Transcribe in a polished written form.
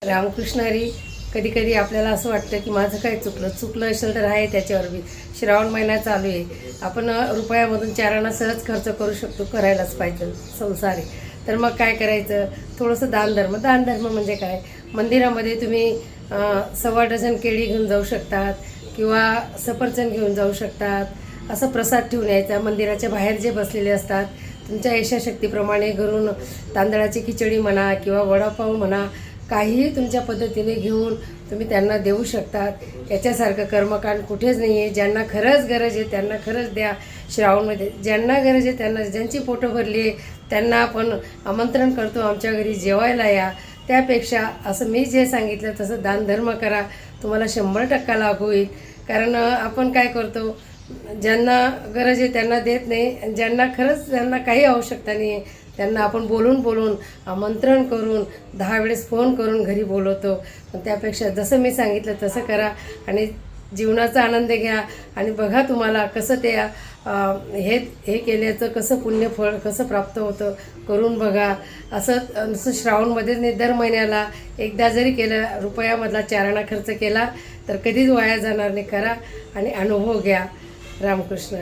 रामकृष्ण हरी. कधी कधी आपल्याला असं वाटतं की माझं काय चुकलं असेल तर आहे त्याच्यावर बी. श्रावण महिना चालू आहे, आपण रुपयामधून 4 आणा सहज खर्च करू शकतो, करायलाच पाहिजे. संसार आहे तर मग काय करायचं, थोडंसं दानधर्म म्हणजे काय, मंदिरामध्ये तुम्ही 1.25 डझन केळी घेऊन जाऊ शकतात किंवा सफरचंद घेऊन जाऊ शकतात. असं प्रसाद ठेवून यायचा. मंदिराच्या बाहेर जे बसलेले असतात तुमच्या यशाशक्तीप्रमाणे घरून तांदळाची खिचडी म्हणा किंवा वडापाव म्हणा, काहीही तुमच्या पद्धतीने घेऊन तुम्ही त्यांना देऊ शकतात. याच्यासारखं कर्मकांड कुठेच नाही आहे. ज्यांना खरंच गरज आहे त्यांना खरंच द्या. श्रावणमध्ये ज्यांना गरज आहे त्यांना, ज्यांची पोटं भरली आहे त्यांना आपण आमंत्रण करतो, आमच्या घरी जेवायला या. त्यापेक्षा असं मी जे सांगितलं तसं दानधर्म करा, तुम्हाला 100% लागू होईल. कारण आपण काय करतो, ज्यांना गरज आहे त्यांना देत नाही, ज्यांना खरंच त्यांना काही आवश्यकता नाही आहे त्यांना आपण बोलून आमंत्रण करून 10 वेळेस फोन करून घरी बोलवतो. पण त्यापेक्षा जसं मी सांगितलं तसं करा आणि जीवनाचा आनंद घ्या. आणि बघा तुम्हाला कसं ते हे केल्याचं कसं पुण्यफळ कसं प्राप्त होतं, करून बघा. असं श्रावणमध्येच नाही, दर महिन्याला एकदा जरी केलं, रुपयामधला 4 आणा खर्च केला तर कधीच वाया जाणार नाही. करा आणि अनुभव घ्या. रामकृष्ण.